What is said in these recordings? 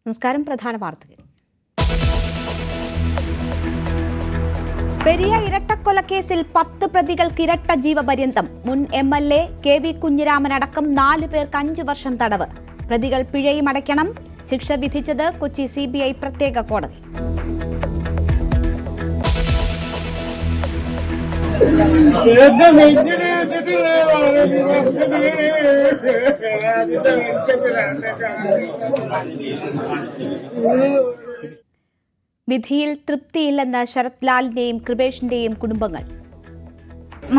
നമസ്കാരം. പ്രധാന വാർത്തകൾ. പെരിയ ഇരട്ടക്കൊലക്കേസിൽ 10 പ്രതികൾക്ക് ഇരട്ട ജീവപര്യന്തം. മുൻ MLA KV കുഞ്ഞിരാമൻ അടക്കം 4 പേർക്ക് 5 വർഷം തടവ്. പ്രതികൾ പിഴയും അടയ്ക്കണം. ശിക്ഷ വിധിച്ചത് കൊച്ചി CBI പ്രത്യേക കോടതി. വിധിയിൽ തൃപ്തിയില്ലെന്ന് ശരത് ലാലിന്റെയും കൃപേഷിന്റെയും കുടുംബങ്ങൾ.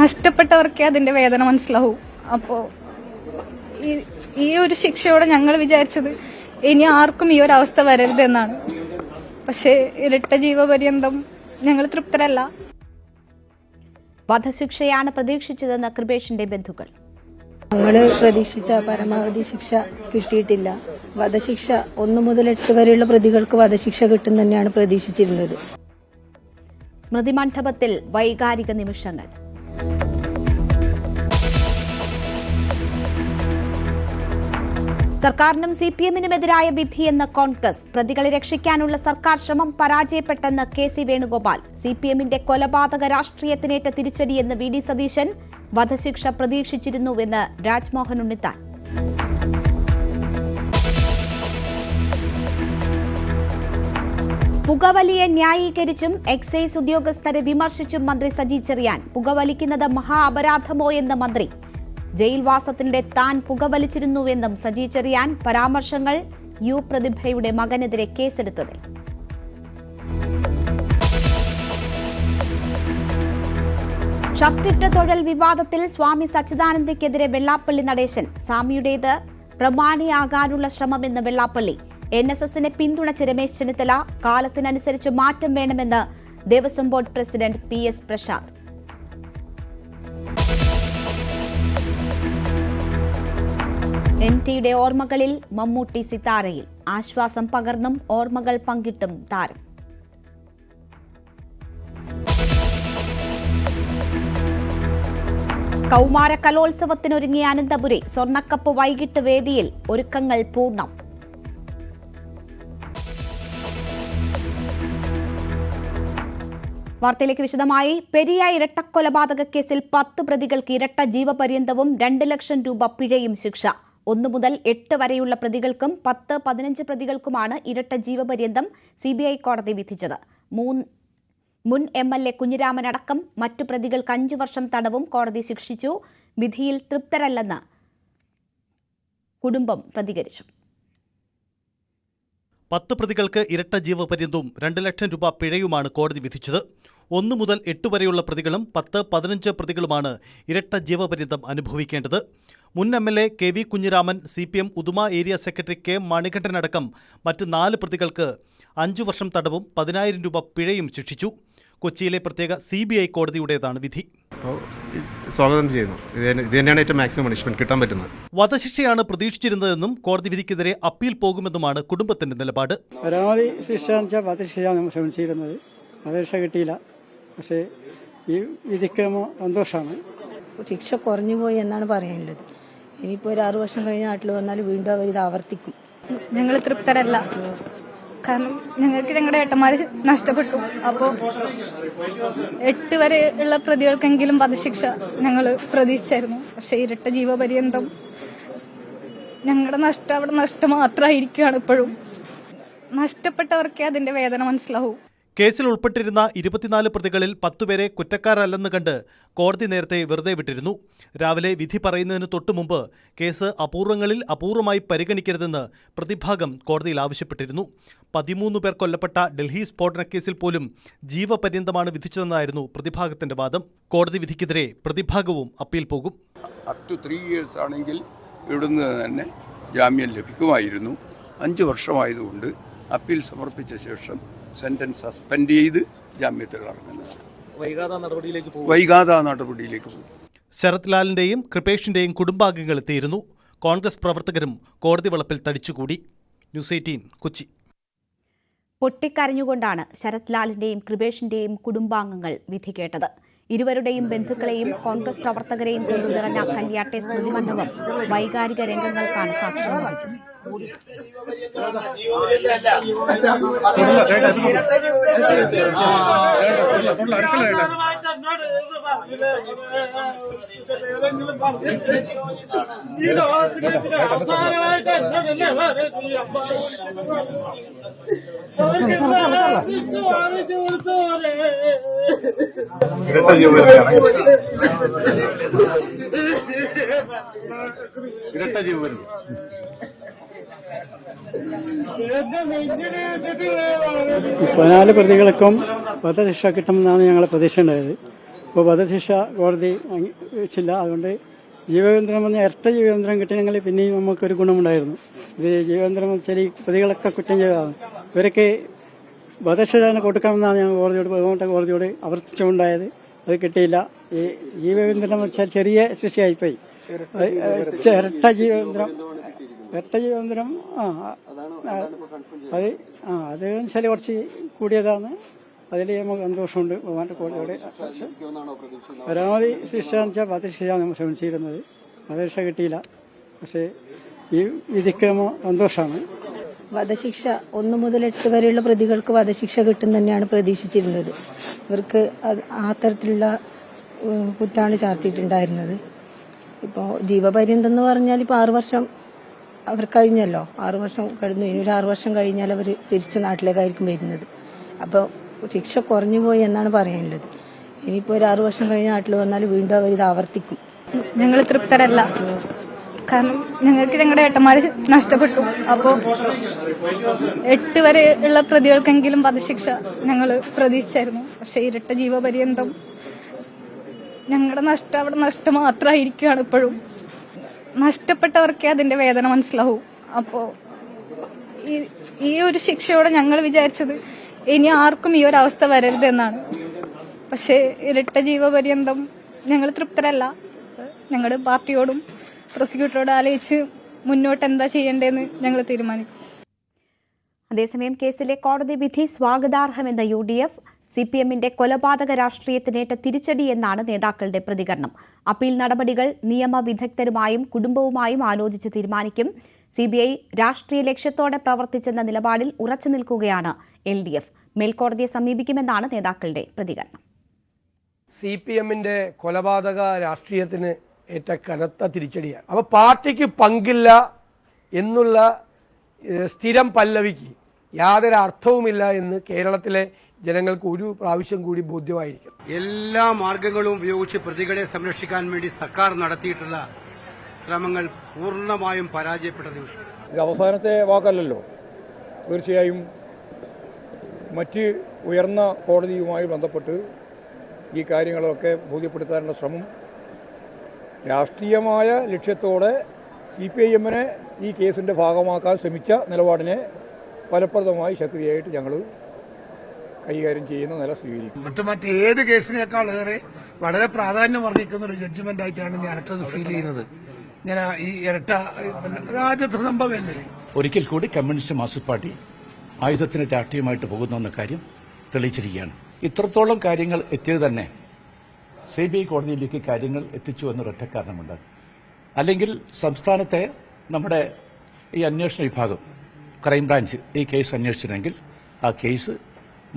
നഷ്ടപ്പെട്ടവർക്കേ അതിന്റെ വേദന മനസ്സിലാവൂ. അപ്പോ ഈ ഒരു ശിക്ഷയോടെ ഞങ്ങൾ വിചാരിച്ചത് ഇനി ആർക്കും ഈ ഒരു അവസ്ഥ വരരുതെന്നാണ്. പക്ഷേ ഇരട്ട ജീവപര്യന്തം ഞങ്ങൾ തൃപ്തരല്ല. വധശിക്ഷയാണ് പ്രതീക്ഷിച്ചതെന്ന് കൃപേഷിന്റെ ബന്ധുക്കൾ. ഞങ്ങള് പ്രതീക്ഷിച്ച പരമാവധി ശിക്ഷ കിട്ടിയിട്ടില്ല. വധശിക്ഷ 1 മുതൽ 8 വരെയുള്ള പ്രതികൾക്ക് വധശിക്ഷ കിട്ടും തന്നെയാണ് പ്രതീക്ഷിച്ചിരുന്നത്. സ്മൃതി മണ്ഡപത്തിൽ വൈകാരിക നിമിഷങ്ങൾ. സർക്കാരിനും CPM-നുമെതിരായ വിധിയെന്ന് കോൺഗ്രസ്. പ്രതികളെ രക്ഷിക്കാനുള്ള സർക്കാർ ശ്രമം പരാജയപ്പെട്ടെന്ന് KC വേണുഗോപാൽ. CPM-ന്റെ കൊലപാതക രാഷ്ട്രീയത്തിനേറ്റ തിരിച്ചടിയെന്ന് VD സതീശൻ. വധശിക്ഷ പ്രതീക്ഷിച്ചിരുന്നുവെന്ന് രാജ്മോഹൻ ഉണ്ണിത്താൻ. പുകവലിയെ ന്യായീകരിച്ചും എക്സൈസ് ഉദ്യോഗസ്ഥരെ വിമർശിച്ചും മന്ത്രി സജി ചെറിയാൻ. പുകവലിക്കുന്നത് മഹാ അപരാധമോ എന്ന് മന്ത്രി. ജയിൽവാസത്തിനിടെ താൻ പുകവലിച്ചിരുന്നുവെന്നും സജി ചെറിയാൻ. പരാമർശങ്ങൾ പ്രതിഭയുടെ മകനെതിരെ കേസെടുത്തത്. ഷർട്ടിട്ട തൊഴിൽ വിവാദത്തിൽ സ്വാമി സച്ചിദാനന്ദയ്ക്കെതിരെ വെള്ളാപ്പള്ളി നടേശൻ. സ്വാമിയുടേത് പ്രമാണിയാകാനുള്ള ശ്രമമെന്ന് വെള്ളാപ്പള്ളി. NSSനെ പിന്തുണച്ച് രമേശ് ചെന്നിത്തല. കാലത്തിനനുസരിച്ച് മാറ്റം വേണമെന്ന് Devaswom board president PS Prasad. NTയുടെ ഓർമ്മകളിൽ മമ്മൂട്ടി സിത്താരയിൽ. ആശ്വാസം പകർന്നും ഓർമ്മകൾ പങ്കിട്ടും താരം. കൗമാര കലോത്സവത്തിനൊരുങ്ങിയ അനന്തപുരി. സ്വർണ്ണക്കപ്പ് വൈകിട്ട് വേദിയിൽ. ഒരുക്കങ്ങൾ പൂർണ്ണം. വാർത്തയിലേക്ക് വിശദമായി. പെരിയ ഇരട്ടക്കൊലപാതക കേസിൽ 10 പ്രതികൾക്ക് ഇരട്ട ജീവപര്യന്തവും 2 ലക്ഷം രൂപ പിഴയും ശിക്ഷ. 1 മുതൽ 8 വരെയുള്ള പ്രതികൾക്കും 10-15 പ്രതികൾക്കുമാണ് ഇരട്ട ജീവപര്യന്തം CBI കോടതി വിധിച്ചത്. മുൻ MLA കുഞ്ഞിരാമൻ അടക്കം മറ്റു പ്രതികൾക്ക് 5 വർഷം തടവും കോടതി ശിക്ഷിച്ചു. വിധിയിൽ തൃപ്തരല്ലെന്ന് കുടുംബം പ്രതികരിച്ചു. 10 പ്രതികൾക്ക് ഇരട്ട ജീവപര്യന്തവും 2 ലക്ഷം രൂപ പിഴയുമാണ് കോടതി വിധിച്ചത്. 1 മുതൽ 8 വരെയുള്ള പ്രതികളും 10-15 പ്രതികളുമാണ് ഇരട്ട ജീവപര്യന്തം അനുഭവിക്കേണ്ടത്. മുൻ MLA KV Kunhiraman, CPM Uduma area secretary K മണികണ്ഠനടക്കം മറ്റ് 4 പ്രതികൾക്ക് 5 വർഷം തടവും 10,000 രൂപ പിഴയും ശിക്ഷിച്ചു. കൊച്ചിയിലെ പ്രത്യേക CBI കോടതിയുടേതാണ് വിധി. സ്വാഗതം ചെയ്യുന്നു. ഇത് തന്നെയാണ് ഏറ്റവും മാക്സിമം പണിഷ്മെന്റ് കിട്ടാൻ പറ്റുന്നത്. വധശിക്ഷയാണ് പ്രതീക്ഷിച്ചിരുന്നതെന്നും കോടതി വിധിക്കെതിരെ അപ്പീൽ പോകുമെന്നുമാണ് കുടുംബത്തിന്റെ നിലപാട്. പരമാവധി ശിക്ഷ വധശിക്ഷയാണ് ശ്രമിച്ചിരുന്നത്. വധശിക്ഷ കിട്ടിയില്ല. പക്ഷേ ഈ വിധിക്ക് സന്തോഷമാണ്. ശിക്ഷ കുറഞ്ഞു പോയി എന്നാണ് പറയാനുള്ളത്. ഇനിയിപ്പോൾ ഒരു 6 വർഷം കഴിഞ്ഞ നാട്ടിൽ വന്നാൽ വീണ്ടും അവർ ഇത് ആവർത്തിക്കും. ഞങ്ങൾ തൃപ്തരല്ല. കാരണം ഞങ്ങൾക്ക് ഞങ്ങളുടെ ഏട്ടന്മാര് നഷ്ടപ്പെട്ടു. അപ്പോൾ 8 വരെ ഉള്ള പ്രതികൾക്കെങ്കിലും വധശിക്ഷ ഞങ്ങൾ പ്രതീക്ഷിച്ചായിരുന്നു. പക്ഷെ ഇരട്ട ജീവപര്യന്തം ഞങ്ങളുടെ നഷ്ടം അവിടെ നഷ്ടം മാത്രമായിരിക്കുകയാണ്. ഇപ്പോഴും നഷ്ടപ്പെട്ടവർക്കേ അതിന്റെ വേദന മനസ്സിലാവൂ. കേസിൽ ഉൾപ്പെട്ടിരുന്ന 24 പ്രതികളിൽ 10 പേരെ കുറ്റക്കാരല്ലെന്ന് കണ്ട് കോടതി നേരത്തെ വെറുതെ വിട്ടിരുന്നു. രാവിലെ വിധി പറയുന്നതിന് തൊട്ടുമുമ്പ് കേസ് അപൂർവങ്ങളിൽ അപൂർവമായി പരിഗണിക്കരുതെന്ന് പ്രതിഭാഗം കോടതിയിൽ ആവശ്യപ്പെട്ടിരുന്നു. 13 പേർ കൊല്ലപ്പെട്ട ഡൽഹി സ്ഫോടനക്കേസിൽ പോലും ജീവപര്യന്തമാണ് വിധിച്ചതെന്നായിരുന്നു പ്രതിഭാഗത്തിന്റെ വാദം. കോടതി വിധിക്കെതിരെ പ്രതിഭാഗവും അപ്പീൽ പോകും. അപ് ടു 3 years ആണെങ്കിൽ ഇവിടുന്ന് തന്നെ ജാമ്യം ലഭിക്കുമായിരുന്നു. 5 വർഷമായതുകൊണ്ട് അപ്പീൽ സമർപ്പിച്ച ശേഷം സെന്റൻസ് സസ്പെൻഡ് ചെയ്ത് ജാമ്യത്തിൽ ഇറങ്ങുന്നത്. വൈകാതെ നടപടിയിലേക്ക് പോകും. ശരത് ലാലിന്റെയും കൃപേഷിന്റെയും കുടുംബാംഗങ്ങൾ എത്തിയിരുന്നു. കോൺഗ്രസ് പ്രവർത്തകരും കോടതി വളപ്പിൽ തടിച്ചുകൂടി. ന്യൂസ് 18 കൊച്ചി. പൊട്ടിക്കരഞ്ഞുകൊണ്ടാണ് ശരത് ലാലിന്റെയും കൃപേഷിന്റെയും കുടുംബാംഗങ്ങൾ വിധി കേട്ടത്. ഇരുവരുടെയും ബന്ധുക്കളെയും കോൺഗ്രസ് പ്രവർത്തകരെയും കൊണ്ടു നിറഞ്ഞ കല്യാട്ടെ സ്മൃതി മണ്ഡപം വൈകാരിക രംഗങ്ങൾക്കാണ് സാക്ഷ്യം വഹിച്ചത്. ഇരട്ട ജീവപര്യന്തം. പതിനാല് പ്രതികൾക്കും വധശിക്ഷ കിട്ടുമെന്നാണ് ഞങ്ങളെ പ്രതീക്ഷ ഉണ്ടായത്. ഇപ്പോൾ വധശിക്ഷ കോടതി വെച്ചില്ല. അതുകൊണ്ട് ജീവബന്ധനം വന്ന് ഇരട്ട ജീവബന്ധനം കിട്ടിയെങ്കിൽ പിന്നെയും നമുക്കൊരു ഗുണമുണ്ടായിരുന്നു. ഇത് ജീവബന്ധനം വെച്ചാൽ ഈ പ്രതികളൊക്കെ കുറ്റം ചെയ്തതാണ്. ഇവരൊക്കെ വധശിക്ഷ കൊടുക്കണമെന്നാണ് ഞങ്ങൾ കോടതിയോട് ബഹുമാനപ്പെട്ട കോടതിയോട് ആവർത്തിച്ചുണ്ടായത്. അത് കിട്ടിയില്ല. ഈ ജീവബന്ധനം വെച്ചാൽ ചെറിയ ശിക്ഷയായിപ്പോയി. ഇരട്ട ജീവബന്ധനം അത് വെച്ചാൽ കുറച്ച് കൂടിയതാണ്. അതിൽ നമുക്ക് സന്തോഷമുണ്ട്. ബഹുമാനപ്പെട്ട കോടതിയോട് പരമാവധി ശിക്ഷ എന്ന് വെച്ചാൽ വധശിക്ഷയാണ് നമ്മൾ ശ്രമിച്ചിരുന്നത്. വധശിക്ഷ കിട്ടിയില്ല. പക്ഷേ ഈ വിധിക്ക് നമ്മൾ സന്തോഷമാണ്. വധശിക്ഷ 1 മുതൽ 8 വരെയുള്ള പ്രതികൾക്ക് വധശിക്ഷ കിട്ടും തന്നെയാണ് പ്രതീക്ഷിച്ചിരുന്നത്. ഇവർക്ക് ആ തരത്തിലുള്ള കുറ്റാണ് ചാർത്തിയിട്ടുണ്ടായിരുന്നത്. ഇപ്പോൾ ജീവപര്യന്തം എന്ന് പറഞ്ഞാൽ ഇപ്പോൾ 6 വർഷം അവർ കഴിഞ്ഞല്ലോ. 6 വർഷം കഴിഞ്ഞു. ഇനി ഒരു 6 വർഷം കഴിഞ്ഞാൽ അവർ തിരിച്ച് നാട്ടിലേക്കായിരിക്കും വരുന്നത്. അപ്പോൾ ശിക്ഷ കുറഞ്ഞു പോയി എന്നാണ് പറയാനുള്ളത്. ഇനിയിപ്പോൾ ഒരു 6 വർഷം കഴിഞ്ഞ് നാട്ടിൽ വന്നാൽ വീണ്ടും അവർ ഇത് ആവർത്തിക്കും. ഞങ്ങൾ തൃപ്തരല്ല. കാരണം ഞങ്ങൾക്ക് ഞങ്ങളുടെ ഏട്ടന്മാര് നഷ്ടപ്പെട്ടു. അപ്പോൾ 8 വരെ ഉള്ള പ്രതികൾക്കെങ്കിലും വധശിക്ഷ ഞങ്ങൾ പ്രതീക്ഷിച്ചായിരുന്നു. പക്ഷെ ഇരട്ട ജീവപര്യന്തം ഞങ്ങളുടെ നഷ്ടം അവിടെ നഷ്ടം മാത്രമായിരിക്കുകയാണ്. ഇപ്പോഴും നഷ്ടപ്പെട്ടവർക്കേ അതിന്റെ വേദന മനസ്സിലാവൂ. അപ്പോൾ ഈ ഒരു ശിക്ഷയോടെ ഞങ്ങൾ വിചാരിച്ചത് ഇനി ആർക്കും ഈ ഒരു അവസ്ഥ വരരുതെന്നാണ്. പക്ഷേ ഇരട്ട ജീവപര്യന്തം ഞങ്ങൾ തൃപ്തരല്ല. ഞങ്ങളുടെ പാർട്ടിയോടും പ്രോസിക്യൂട്ടറോട് ആലോചിച്ച് മുന്നോട്ട് എന്താ ചെയ്യേണ്ടതെന്ന് ഞങ്ങൾ തീരുമാനിക്കും. അതേസമയം കേസിലെ കോടതി വിധി സ്വാഗതാർഹമെന്ന UDF, CPMന്റെ കൊലപാതക രാഷ്ട്രീയത്തിനേറ്റ തിരിച്ചടിയെന്നാണ് നേതാക്കളുടെ പ്രതികരണം. അപ്പീൽ നടപടികൾ നിയമവിദഗ്ധരുമായും കുടുംബവുമായും ആലോചിച്ച് തീരുമാനിക്കും. CBI രാഷ്ട്രീയ ലക്ഷ്യത്തോടെ പ്രവർത്തിച്ചെന്ന നിലപാടിൽ ഉറച്ചു നിൽക്കുകയാണ് LDF. മേൽക്കോടതിയെ സമീപിക്കുമെന്നാണ് നേതാക്കളുടെ പ്രതികരണം. CPMന്റെ കൊലപാതക രാഷ്ട്രീയത്തിന് ഏറ്റ കനത്ത തിരിച്ചടിയാണ്. അപ്പോൾ പാർട്ടിക്ക് പങ്കില്ല എന്നുള്ള സ്ഥിരം പല്ലവിക്ക് യാതൊരു അർത്ഥവുമില്ല എന്ന് കേരളത്തിലെ ജനങ്ങൾക്ക് ഒരു പ്രാവശ്യം കൂടി ബോധ്യമായിരിക്കും. എല്ലാ മാർഗങ്ങളും ഉപയോഗിച്ച് പ്രതികളെ സംരക്ഷിക്കാൻ വേണ്ടി സർക്കാർ നടത്തിയിട്ടുള്ള ശ്രമങ്ങൾ പൂർണ്ണമായും പരാജയപ്പെട്ട നിമിഷം. ഇത് അവസാനത്തെ വാക്കല്ലല്ലോ. തീർച്ചയായും മറ്റ് ഉയർന്ന കോടതിയുമായി ബന്ധപ്പെട്ട് ഈ കാര്യങ്ങളൊക്കെ ബോധ്യപ്പെടുത്താനുള്ള ശ്രമം രാഷ്ട്രീയമായ ലക്ഷ്യത്തോടെ CPIMനെ ഈ കേസിൻ്റെ ഭാഗമാക്കാൻ ശ്രമിച്ച നിലപാടിനെ ഫലപ്രദമായി ശക്തിയായിട്ട് ഞങ്ങൾ കൈകാര്യം ചെയ്യുന്ന നില സ്വീകരിക്കും. മറ്റേത് കേസിനേക്കാളേറെ വളരെ പ്രാധാന്യം വർദ്ധിക്കുന്ന ഒരു ജഡ്ജ്മെന്റ് ആയിട്ടാണ് ഞാനത് ഫീൽ ചെയ്യുന്നത്. ഞാൻ ഈ ഇരട്ട ആദ്യത്തെ സംഭവമല്ലേ. ഒരിക്കൽ കൂടി കമ്മ്യൂണിസ്റ്റ് മാർക്സിസ്റ്റ് പാർട്ടി ആയുധത്തിന് രാഷ്ട്രീയമായിട്ട് പോകുന്ന കാര്യം തെളിയിച്ചിരിക്കുകയാണ്. ഇത്രത്തോളം കാര്യങ്ങൾ എത്തിയത് തന്നെ CBI കോടതിയിലേക്ക് കാര്യങ്ങൾ എത്തിച്ചു എന്നൊരൊറ്റ കാരണമുണ്ട്. അല്ലെങ്കിൽ സംസ്ഥാനത്തെ നമ്മുടെ ഈ അന്വേഷണ വിഭാഗം ക്രൈംബ്രാഞ്ച് ഈ കേസ് അന്വേഷിച്ചിരുന്നെങ്കിൽ ആ കേസ്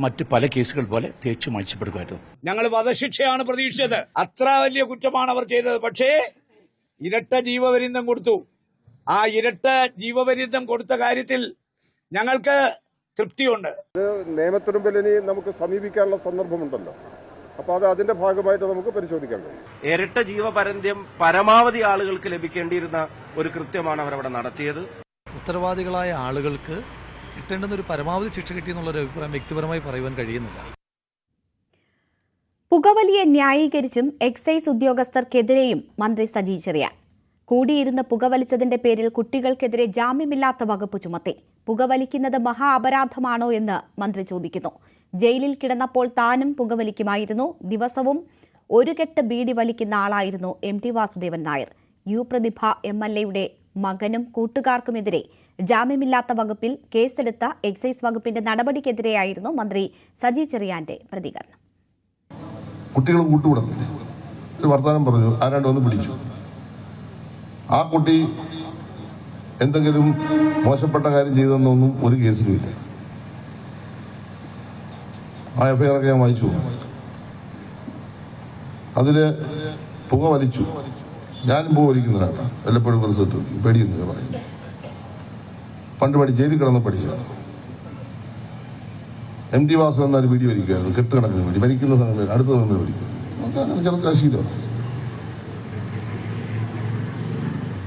മറ്റ് പല കേസുകൾ പോലെ തേച്ചു മായ്ച്ചപ്പെടുമായിരുന്നു. ഞങ്ങൾ വധശിക്ഷയാണ് പ്രതീക്ഷിച്ചത്. അത്ര വലിയ കുറ്റമാണ് അവർ ചെയ്തത്. പക്ഷേ ഇരട്ട ജീവപര്യന്തം കൊടുത്തു. ആ ഇരട്ട ജീവപര്യന്തം കൊടുത്ത കാര്യത്തിൽ ഞങ്ങൾക്ക് തൃപ്തിയുണ്ട്. നിയമത്തിനുമ്പിൽ ഇനി നമുക്ക് സമീപിക്കാനുള്ള സന്ദർഭമുണ്ടല്ലോ. അപ്പോൾ അത് അതിന്റെ ഭാഗമായിട്ട് നമുക്ക് പരിശോധിക്കാൻ കഴിയും. ഇരട്ട ജീവപര്യന്തം പരമാവധി ആളുകൾക്ക് ലഭിക്കേണ്ടിയിരുന്ന ഒരു കൃത്യമാണ് അവരവിടെ നടത്തിയത്. ഉത്തരവാദികളായ ആളുകൾക്ക് കിട്ടേണ്ടുന്ന ഒരു പരമാവധി ശിക്ഷ കിട്ടിയെന്നുള്ളൊരു അഭിപ്രായം വ്യക്തിപരമായി പറയുവാൻ കഴിയുന്നില്ല. പുകവലിയെ ന്യായീകരിച്ചും എക്സൈസ് ഉദ്യോഗസ്ഥർക്കെതിരെയും മന്ത്രി സജി ചെറിയാൻ. കൂടിയിരുന്ന് പുകവലിച്ചതിന്റെ പേരിൽ കുട്ടികൾക്കെതിരെ ജാമ്യമില്ലാത്ത വകുപ്പ് ചുമത്തി. പുകവലിക്കുന്നത് മഹാ അപരാധമാണോ എന്ന് മന്ത്രി ചോദിക്കുന്നു. ജയിലിൽ കിടന്നപ്പോൾ താനും പുകവലിക്കുമായിരുന്നു. ദിവസവും ഒരു കെട്ട് ബീഡി വലിക്കുന്ന ആളായിരുന്നു MT വാസുദേവൻ നായർ. പ്രതിഭ MLAയുടെ മകനും കൂട്ടുകാർക്കുമെതിരെ ജാമ്യമില്ലാത്ത വകുപ്പിൽ കേസെടുത്ത എക്സൈസ് വകുപ്പിന്റെ നടപടിക്കെതിരെയായിരുന്നു മന്ത്രി സജി ചെറിയാന്റെ പ്രതികരണം. കുട്ടികൾ കൂട്ടുകൂടത്തില്ലേ, ഒരു വർത്തമാനം പറഞ്ഞു, ആരാണ്ട് വന്ന് പിടിച്ചു. ആ കുട്ടി എന്തെങ്കിലും മോശപ്പെട്ട കാര്യം ചെയ്തെന്നൊന്നും ഒരു കേസിലുമില്ല. ആ എഫ്ഐആർ ഒക്കെ ഞാൻ വായിച്ചു. അതില് പുക വലിച്ചു. ഞാനും പുക വലിക്കുന്നതിനാട്ടാ വല്ലപ്പോഴും റിസൾട്ട് പേടിയെന്ന് പറയുന്നു. പണ്ട് ജയിലിൽ കിടന്ന് പഠിച്ചതാണ്. MD വാസു എന്നാലും വീഡിയോ വലിക്കുമായിരുന്നു. കെട്ടുകണക്കിന് വേണ്ടി വലിക്കുന്ന സമയം അടുത്ത സമയം വലിക്കും. നമുക്ക് അങ്ങനെ ചെറുക്കാൻ ശീലമാണ്.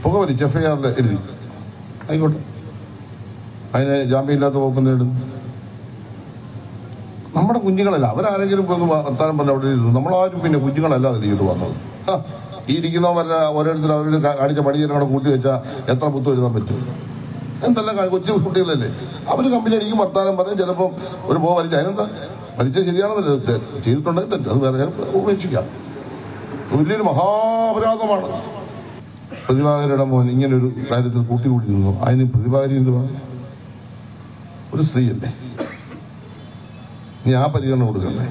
പുക വലിച്ച് എഫ്ഐആറിൽ എഴുതി. ആയിക്കോട്ടെ, അതിന് ജാമ്യമില്ലാത്ത വകുപ്പ് നേടുന്നു. നമ്മുടെ കുഞ്ഞുങ്ങളല്ല, അവരാരെങ്കിലും ഒന്ന് വർത്താനം പറഞ്ഞ അവിടെ ഇരുന്നു. നമ്മളാരും പിന്നെ കുഞ്ഞുങ്ങളല്ല അതിൽ ഇങ്ങോട്ട് വന്നത്. ഈ ഇരിക്കുന്നവരല്ല ഓരോരുത്തരും അവർ കാണിച്ച പണിയെ കൂട്ടി വെച്ചാൽ എത്ര പുത്തം എഴുതാൻ പറ്റും? എന്തെല്ലാം കൊച്ചു കുട്ടികളല്ലേ, അവർ കമ്പനി അടിക്കും, വർത്താനം പറഞ്ഞ് ചിലപ്പം ഒരു പുക വലിച്ച അതിനെന്താ വലിച്ചത് ശരിയാണെന്നല്ല, ചെയ്തിട്ടുണ്ടെങ്കിൽ തെറ്റ്, അത് വേറെ ഉപേക്ഷിക്കാം. വലിയൊരു മഹാപരാധമാണ്. പ്രതിഭാകരയുടെ മോൻ ഇങ്ങനെ ഒരു കാര്യത്തിൽ കൂട്ടി നിന്നു. അതിന് പ്രതിഭാകരി എന്ത് പറഞ്ഞു? ഒരു സ്ത്രീയല്ലേ, നീ ആ പരിഗണന കൊടുക്കണ്ടേ?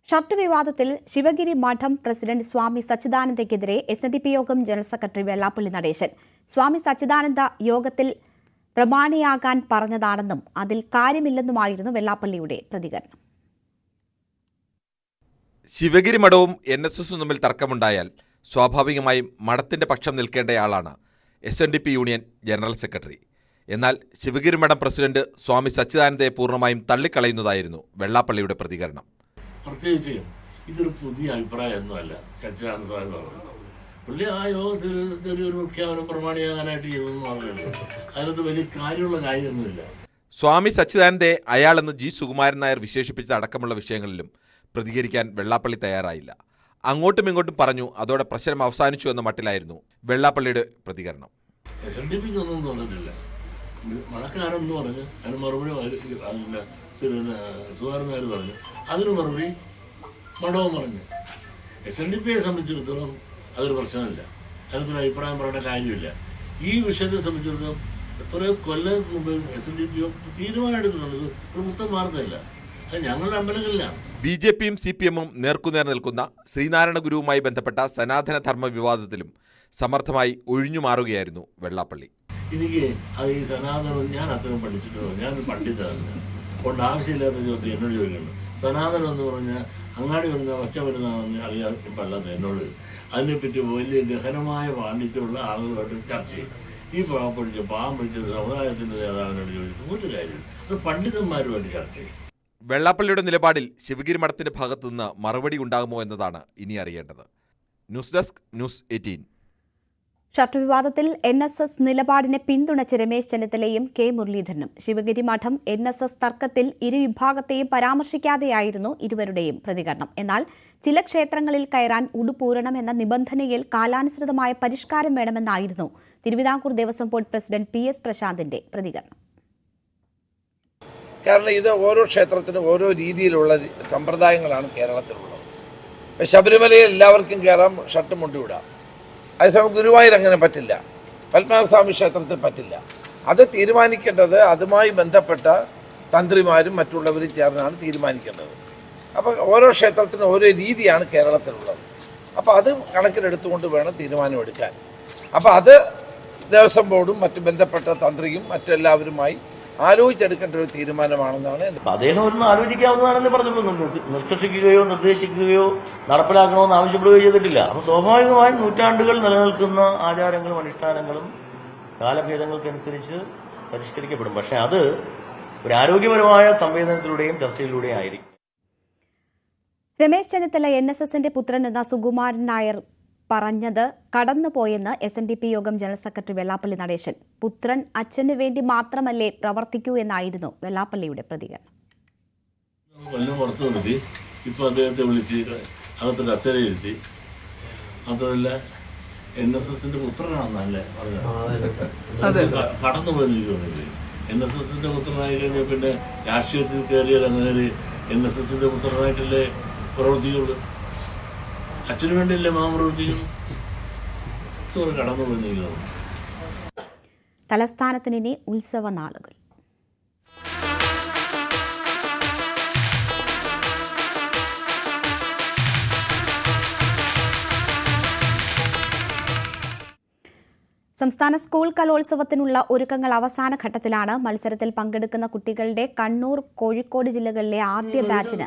ഷർട്ട് വിവാദത്തിൽ ശിവഗിരി മഠം പ്രസിഡന്റ് സ്വാമി സച്ചിദാനന്ദയ്ക്കെതിരെ SNDP യോഗം ജനറൽ സെക്രട്ടറി വെള്ളാപ്പള്ളി നടേശൻ. സ്വാമി സച്ചിദാനന്ദ യോഗത്തിൽ പ്രമാണിയാകാൻ പറഞ്ഞതാണെന്നും അതിൽ കാര്യമില്ലെന്നുമായിരുന്നു വെള്ളാപ്പള്ളിയുടെ പ്രതികരണം. ശിവഗിരി മഠവും NSSും തമ്മിൽ തർക്കമുണ്ടായാൽ സ്വാഭാവികമായും മഠത്തിന്റെ പക്ഷം നിൽക്കേണ്ടയാളാണ് SNDP യൂണിയൻ ജനറൽ സെക്രട്ടറി. എന്നാൽ ശിവഗിരി മഠം പ്രസിഡന്റ് സ്വാമി സച്ചിദാനന്ദയെ പൂർണ്ണമായും തള്ളിക്കളയുന്നതായിരുന്നു വെള്ളാപ്പള്ളിയുടെ പ്രതികരണം. പ്രത്യേകിച്ച് ഇതൊരു പുതിയ അഭിപ്രായമൊന്നുമല്ല. സച്ചിദാനന്ദ സ്വാമി പറഞ്ഞു, പുള്ളി ആ യോഗത്തിൽ ഒരു പ്രഖ്യാപനം പ്രമാണിയാകാനായിട്ട് ചെയ്തെന്ന് പറഞ്ഞിട്ടുണ്ട്. അതിനകത്ത് വലിയ കാര്യമുള്ള കാര്യമൊന്നുമില്ല. സ്വാമി സച്ചിദാനന്ദയെ അയാളെന്ന് G. സുകുമാരൻ നായർ വിശേഷിപ്പിച്ച അടക്കമുള്ള വിഷയങ്ങളിലും പ്രതികരിക്കാൻ വെള്ളാപ്പള്ളി തയ്യാറായില്ല. അങ്ങോട്ടും ഇങ്ങോട്ടും പറഞ്ഞു, അതോടെ പ്രശ്നം അവസാനിച്ചു എന്ന മട്ടിലായിരുന്നു വെള്ളാപ്പള്ളിയുടെ പ്രതികരണം. SNDPക്ക് ഒന്നും തോന്നിട്ടില്ല. മണക്കാരെന്ന് പറഞ്ഞ് അതിന് മറുപടി സുകുമാരൻ നായർ പറഞ്ഞു, അതിന് മറുപടി മഠവും പറഞ്ഞു. SNDPയെ സംബന്ധിച്ചിടത്തോളം അതൊരു പ്രശ്നമില്ല, അതിനൊരു അഭിപ്രായം പറയേണ്ട കാര്യമില്ല. ഈ വിഷയത്തെ സംബന്ധിച്ചിടത്തോളം എത്രയോ കൊല്ലങ്ങൾക്ക് മുമ്പ് SNDP തീരുമാനം എടുത്തിട്ടുണ്ട്. ഒരു മൊത്തം വാർത്തയല്ല, അത് ഞങ്ങളുടെ അമ്പലങ്ങളിലാണ്. BJPയും CPMും നേർക്കുനേർ നിൽക്കുന്ന ശ്രീനാരായണ ഗുരുവുമായി ബന്ധപ്പെട്ട സനാതന ധർമ്മ വിവാദത്തിലും സമർത്ഥമായി ഒഴിഞ്ഞു മാറുകയായിരുന്നു വെള്ളാപ്പള്ളി. എനിക്ക് അത് ഈ സനാതനം ഞാൻ അത്രയും പഠിച്ചിട്ടുണ്ടോ? ഞാൻ പണ്ഡിതല്ല, കൊണ്ട് ആവശ്യമില്ലാത്ത ചോദ്യം എന്നോട് ചോദിക്കുന്നു. സനാതനം എന്ന് പറഞ്ഞാൽ അങ്ങാടി വരുന്ന ഒച്ച വരുന്നതാണെന്ന് അറിയാൻ പാടില്ലാത്ത എന്നോട് അതിനെപ്പറ്റി വലിയ ഗഹനമായ പാണ്ഡിത്യമുള്ള ആളുകളായിട്ട് ചർച്ച ചെയ്യും. ഈ പാവം പിടിച്ച സമുദായത്തിൻ്റെ നേതാവിനോട് ചോദിച്ചു ഒരു കാര്യം, അത് പണ്ഡിതന്മാരുമായിട്ട് ചർച്ച ചെയ്യും. വെള്ളാപ്പള്ളിയുടെ നിലപാടിൽ ശിവഗിരി മഠത്തിന്റെ ഭാഗത്തുനിന്ന് മറുപടി ഉണ്ടാകുമോ എന്നതാണ് ഇനി അറിയേണ്ടത്. News desk, news 18. ഷർട്ട് വിവാദത്തിൽ NSS നിലപാടിനെ പിന്തുണച്ച് രമേശ് ചെന്നിത്തലയും K. മുരളീധരനും. ശിവഗിരി മഠം NSS തർക്കത്തിൽ ഇരുവിഭാഗത്തെയും പരാമർശിക്കാതെയായിരുന്നു ഇരുവരുടെയും പ്രതികരണം. എന്നാൽ ചില ക്ഷേത്രങ്ങളിൽ കയറാൻ ഉടുപൂരണമെന്ന നിബന്ധനയിൽ കാലാനുസൃതമായ പരിഷ്കാരം വേണമെന്നായിരുന്നു Thiruvithamkoor Devaswom board president PS പ്രശാന്തിന്റെ പ്രതികരണം. കാരണം ഇത് ഓരോ ക്ഷേത്രത്തിനും ഓരോ രീതിയിലുള്ള സമ്പ്രദായങ്ങളാണ് കേരളത്തിലുള്ളത്. ശബരിമലയിൽ എല്ലാവർക്കും കയറാം, ഷർട്ട് മുണ്ടിവിടാം. അതേസമയം ഗുരുവായൂർ അങ്ങനെ പറ്റില്ല, പത്മനാഭസ്വാമി ക്ഷേത്രത്തിൽ പറ്റില്ല. അത് തീരുമാനിക്കേണ്ടത് അതുമായി ബന്ധപ്പെട്ട തന്ത്രിമാരും മറ്റുള്ളവരും ചേർന്നാണ് തീരുമാനിക്കേണ്ടത്. അപ്പോൾ ഓരോ ക്ഷേത്രത്തിനും ഓരോ രീതിയാണ് കേരളത്തിലുള്ളത്. അപ്പോൾ അത് കണക്കിലെടുത്തുകൊണ്ട് വേണം തീരുമാനമെടുക്കാൻ. അപ്പോൾ അത് ദേവസ്വം ബോർഡും മറ്റ് ബന്ധപ്പെട്ട തന്ത്രിയും മറ്റെല്ലാവരുമായി ആലോചിച്ചെടുക്കേണ്ട ഒരു തീരുമാനമാണെന്നാണ്. അദ്ദേഹം ഒന്ന് ആലോചിക്കാവുന്നതാണെന്ന് പറഞ്ഞപ്പോൾ നിഷ്കർഷിക്കുകയോ നിർദ്ദേശിക്കുകയോ നടപ്പിലാക്കണമെന്ന് ആവശ്യപ്പെടുകയോ ചെയ്തിട്ടില്ല. അപ്പോൾ സ്വാഭാവികമായും നൂറ്റാണ്ടുകൾ നിലനിൽക്കുന്ന ആചാരങ്ങളും അനുഷ്ഠാനങ്ങളും കാലഭേദങ്ങൾക്കനുസരിച്ച് പരിഷ്കരിക്കപ്പെടും. പക്ഷെ അത് ഒരു ആരോഗ്യപരമായ സംവേദനത്തിലൂടെയും ചർച്ചയിലൂടെയും ആയിരിക്കും. രമേശ് ചെന്നിത്തല NSSന്റെ പുത്രൻ എന്ന സുകുമാരൻ നായർ പറഞ്ഞത് കടന്നുപോയെന്ന് SNDP യോഗം ജനറൽ സെക്രട്ടറി വെള്ളാപ്പള്ളി നടേശൻ. പുത്രൻ അച്ഛന് വേണ്ടി മാത്രമല്ലേ പ്രവർത്തിക്കൂ എന്നായിരുന്നു വെള്ളാപ്പള്ളിയുടെ പ്രതികരണം. കൊല്ലം പുറത്തു നിർത്തി, ഇപ്പൊ അദ്ദേഹത്തെ വിളിച്ച് അകത്തൊരു അസരയിരുത്തി. മാത്രമല്ല NSSന്റെ പുത്രനാണെന്നല്ലേ പറഞ്ഞത്, കടന്നുപോയെന്ന് എനിക്ക് തോന്നിയില്ലേ. NSSന്റെ പുത്രനായി കഴിഞ്ഞാൽ പിന്നെ രാഷ്ട്രീയത്തിൽ കയറിയത് അങ്ങനെ NSSന്റെ പുത്രനായിട്ടല്ലേ പ്രവർത്തിക്കുള്ളൂ. അച്ഛന് വേണ്ടിയല്ലേ മാമപ്രവർത്തിക്കുന്നു. കടന്നുപോയി. തലസ്ഥാനത്തിന് ഇനി ഉത്സവ നാളുകൾ. സംസ്ഥാന സ്കൂൾ കലോത്സവത്തിനുള്ള ഒരുക്കങ്ങൾ അവസാന ഘട്ടത്തിലാണ്. മത്സരത്തിൽ പങ്കെടുക്കുന്ന കുട്ടികളുടെ കണ്ണൂർ, കോഴിക്കോട് ജില്ലകളിലെ ആദ്യ ബാച്ചിന്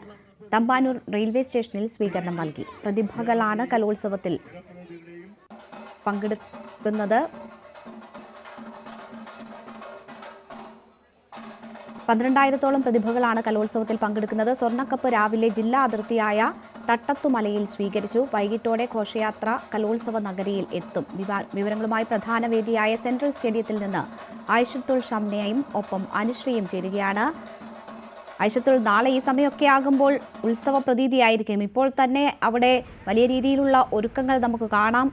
തമ്പാനൂർ റെയിൽവേ സ്റ്റേഷനിൽ സ്വീകരണം നൽകി. പ്രതിഭകളാണ് കലോത്സവത്തിൽ പങ്കെടുക്കുന്നത്. 12,000-ഓളം പ്രതിഭകളാണ് കലോത്സവത്തിൽ പങ്കെടുക്കുന്നത്. സ്വർണ്ണക്കപ്പ് രാവിലെ ജില്ലാ അതിർത്തിയായ തട്ടത്തുമലയിൽ സ്വീകരിച്ചു. വൈകിട്ടോടെ ഘോഷയാത്ര കലോത്സവ നഗരിയിൽ എത്തും. വിവരങ്ങളുമായി പ്രധാന വേദിയായ സെൻട്രൽ സ്റ്റേഡിയത്തിൽ നിന്ന് ഐഷത്തുൽ ഷംനയും ഒപ്പം അനുശ്രീയും ചേരുകയാണ്. ഐഷത്തുൽ, നാളെ ഈ സമയമൊക്കെ ആകുമ്പോൾ ഉത്സവ പ്രതീതിയായിരിക്കും. ഇപ്പോൾ തന്നെ അവിടെ വലിയ രീതിയിലുള്ള ഒരുക്കങ്ങൾ നമുക്ക് കാണാം.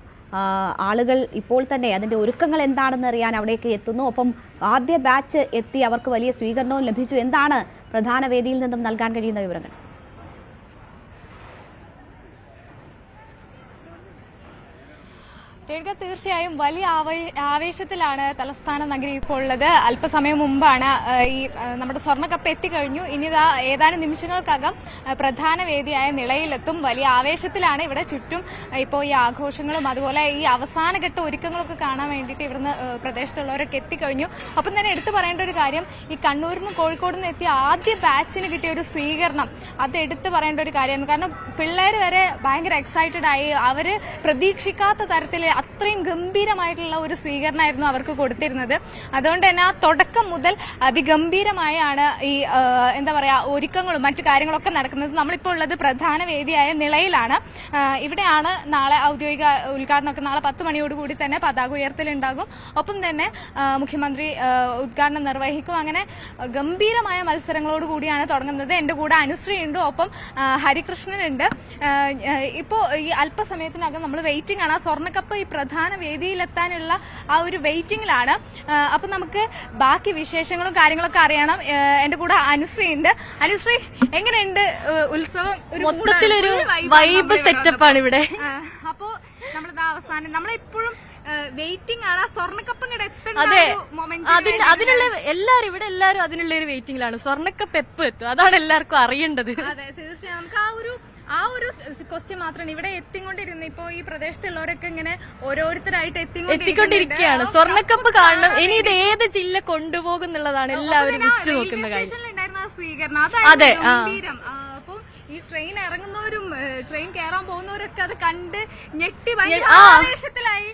ആളുകൾ ഇപ്പോൾ തന്നെ അതിൻ്റെ ഒരുക്കങ്ങൾ എന്താണെന്ന് അറിയാൻ അവിടേക്ക് എത്തുന്നു. ഒപ്പം ആദ്യ ബാച്ച് എത്തി, അവർക്ക് വലിയ സ്വീകരണവും ലഭിച്ചു. എന്താണ് പ്രധാന വേദിയിൽ നിന്നും നൽകാൻ കഴിയുന്ന വിവരങ്ങൾ? തീർച്ചയായും വലിയ ആവേശത്തിലാണ് തലസ്ഥാന നഗരി ഇപ്പോൾ ഉള്ളത്. അല്പസമയം മുമ്പാണ് ഈ നമ്മുടെ സ്വർണ്ണക്കപ്പ് എത്തിക്കഴിഞ്ഞു. ഇനി ഏതാനും നിമിഷങ്ങൾക്കകം പ്രധാന വേദിയായ നിളയിലെത്തും. വലിയ ആവേശത്തിലാണ് ഇവിടെ ചുറ്റും ഇപ്പോൾ ഈ ആഘോഷങ്ങളും അതുപോലെ ഈ അവസാനഘട്ട ഒരുക്കങ്ങളൊക്കെ കാണാൻ വേണ്ടിയിട്ട് ഇവിടുന്ന് പ്രദേശത്തുള്ളവരൊക്കെ എത്തിക്കഴിഞ്ഞു. ഒപ്പം തന്നെ എടുത്തു പറയേണ്ട ഒരു കാര്യം, ഈ കണ്ണൂരിൽ നിന്ന് കോഴിക്കോട് നിന്ന് എത്തിയ ആദ്യ ബാച്ചിന് കിട്ടിയ ഒരു സ്വീകരണം, അത് എടുത്തു പറയേണ്ട ഒരു കാര്യമാണ്. കാരണം പിള്ളേർ വരെ ഭയങ്കര എക്സൈറ്റഡ് ആയി. അവർ പ്രതീക്ഷിക്കാത്ത തരത്തിൽ അത്രയും ഗംഭീരമായിട്ടുള്ള ഒരു സ്വീകരണമായിരുന്നു അവർക്ക് കൊടുത്തിരുന്നത്. അതുകൊണ്ട് തന്നെ ആ തുടക്കം മുതൽ അതിഗംഭീരമായാണ് ഈ എന്താ പറയാ ഒരുക്കങ്ങളും മറ്റു കാര്യങ്ങളൊക്കെ നടക്കുന്നത്. നമ്മളിപ്പോൾ ഉള്ളത് പ്രധാന വേദിയായ നിളയിലാണ്. ഇവിടെയാണ് നാളെ ഔദ്യോഗിക ഉദ്ഘാടനമൊക്കെ. നാളെ 10 മണിയോടുകൂടി തന്നെ പതാക ഉയർത്തലുണ്ടാകും. ഒപ്പം തന്നെ മുഖ്യമന്ത്രി ഉദ്ഘാടനം നിർവഹിക്കും. അങ്ങനെ ഗംഭീരമായ മത്സരങ്ങളോട് കൂടിയാണ് തുടങ്ങുന്നത്. എന്റെ കൂടെ അനുശ്രീ ഉണ്ട്, ഒപ്പം ഹരികൃഷ്ണനുണ്ട്. ഇപ്പോൾ ഈ അല്പസമയത്തിനകം നമ്മൾ വെയിറ്റിംഗ് ആണ്. ആ സ്വർണ്ണക്കപ്പ് ഈ പ്രധാന വേദിയിലെത്താനുള്ള ആ ഒരു വെയിറ്റിംഗിലാണ്. അപ്പൊ നമുക്ക് ബാക്കി വിശേഷങ്ങളും കാര്യങ്ങളൊക്കെ അറിയണം. എന്റെ കൂടെ അനുശ്രീ ഉണ്ട്. അനുശ്രീ, എങ്ങനെയുണ്ട് ഉത്സവം? മൊത്തത്തിലൊരു വൈബ് സെറ്റപ്പാണ് ഇവിടെ. അപ്പോ നമ്മളിത് അവസാനം നമ്മളെപ്പോഴും വെയിറ്റിംഗ് ആണ്. ആ സ്വർണ്ണക്കപ്പ് ഇങ്ങോട്ട് അതെ, അതിനുള്ള എല്ലാരും ഇവിടെ എല്ലാരും അതിനുള്ള ഒരു വെയിറ്റിംഗിലാണ്. സ്വർണ്ണക്കപ്പ് എപ്പോ എത്തും, അതാണ് എല്ലാവർക്കും അറിയേണ്ടത്. അതെ, തീർച്ചയായും നമുക്ക് ആ ഒരു ക്വസ്റ്റ്യൻ മാത്രമാണ് ഇവിടെ എത്തിക്കൊണ്ടിരുന്നത്. ഇപ്പൊ ഈ പ്രദേശത്തുള്ളവരൊക്കെ ഇങ്ങനെ ഓരോരുത്തരായിട്ട് എത്തിക്കൊണ്ടിരിക്കുകയാണ്. സ്വർണ്ണക്കപ്പ് കാണണം. ഇനി ഇത് ഏത് ജില്ല കൊണ്ടുപോകുന്നുള്ളതാണ് എല്ലാവരും ഉച്ചു നോക്കുന്ന കാര്യം. സ്വീകരണം അതെ. അപ്പം ഈ ട്രെയിൻ ഇറങ്ങുന്നവരും ട്രെയിൻ കയറാൻ പോകുന്നവരൊക്കെ അത് കണ്ട് ഞെട്ടി ആവേശത്തിലായി.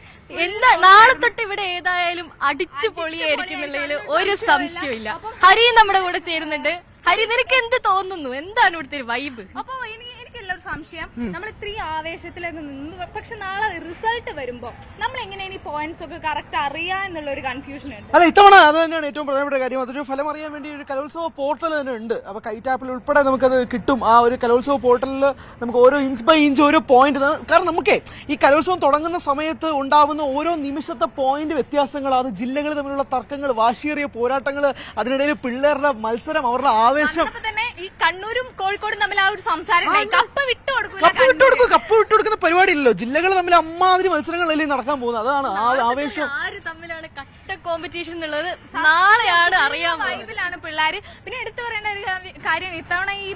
എന്താ നാളെ തൊട്ട് ഇവിടെ ഏതായാലും അടിച്ചു പൊളിയായിരിക്കും എന്നുള്ളതിൽ ഒരു സംശയമില്ല. ഹരി നമ്മുടെ കൂടെ ചേരുന്നുണ്ട്. ഹരി, നിനക്ക് എന്ത് തോന്നുന്നു? എന്താണ് ഇവിടുത്തെ ഒരു വൈബ്? അപ്പൊ എനിക്കെല്ലാം ഒരു സംശയം, നമ്മൾ ഇത്രയും ആവേശത്തിലൊക്കെ നിന്ന്, പക്ഷെ നാളെ റിസൾട്ട് വരുമ്പോ നമ്മൾ എങ്ങനെ ഈ പോയിന്റ്സ് ഒക്കെ കറക്റ്റ് അറിയാ എന്നുള്ള ഒരു കൺഫ്യൂഷൻ ഉണ്ട്. അല്ല, ഇത്തവണ അത് തന്നെയാണ് ഏറ്റവും പ്രധാനപ്പെട്ട കാര്യം. അതൊരു ഫലം അറിയാൻ വേണ്ടി ഒരു കലോത്സവ പോർട്ടൽ തന്നെ ഉണ്ട്. അപ്പൊ കൈറ്റ് ആപ്പിൽ ഉൾപ്പെടെ നമുക്കത് കിട്ടും. ആ ഒരു കലോത്സവ പോർട്ടലിൽ നമുക്ക് ഓരോ ഇഞ്ച് ബൈ ഇഞ്ച് ഓരോ പോയിന്റ്, കാരണം നമുക്ക് ഈ കലോത്സവം തുടങ്ങുന്ന സമയത്ത് ഉണ്ടാവുന്ന ഓരോ നിമിഷത്തെ പോയിന്റ് വ്യത്യാസങ്ങൾ, അത് ജില്ലകൾ തമ്മിലുള്ള തർക്കങ്ങൾ, വാശിയേറിയ പോരാട്ടങ്ങൾ, അതിനിടയിൽ പിള്ളേരുടെ മത്സരം, അവരുടെ ആവേശം. തന്നെ ഈ കണ്ണൂരും കോഴിക്കോടും തമ്മിൽ ആ ഒരു സംസാരം കപ്പ് വിട്ടുകൊടുക്കുന്ന പരിപാടിയില്ലല്ലോ. ജില്ലകൾ തമ്മിൽ അമ്മാതിരി മത്സരങ്ങളല്ലേ നടക്കാൻ പോകുന്നത്. അതാണ് ആവേശം. ആര് തമ്മിലാണ് കട്ട കോമ്പറ്റീഷൻ എന്നുള്ളത് നാളെയാണ് അറിയാൻ പോകുന്നത് പിള്ളേര്. പിന്നെ എടുത്തു പറയേണ്ട ഒരു കാര്യം, ഇത്തവണ ഈ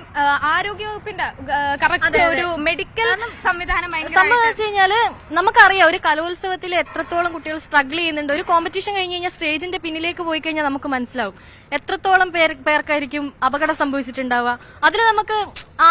ആരോഗ്യവകുപ്പിന്റെ കറക്റ്റ് ഒരു മെഡിക്കൽ സംവിധാനം സംഭവിച്ചു കഴിഞ്ഞാല് നമുക്കറിയാം ഒരു കലോത്സവത്തിൽ എത്രത്തോളം കുട്ടികൾ സ്ട്രഗിൾ ചെയ്യുന്നുണ്ട്. ഒരു കോമ്പറ്റീഷൻ കഴിഞ്ഞ് കഴിഞ്ഞാൽ സ്റ്റേജിന്റെ പിന്നിലേക്ക് പോയി കഴിഞ്ഞാൽ നമുക്ക് മനസ്സിലാവും എത്രത്തോളം പേർക്കായിരിക്കും അപകടം സംഭവിച്ചിട്ടുണ്ടാവുക. അതിൽ നമുക്ക്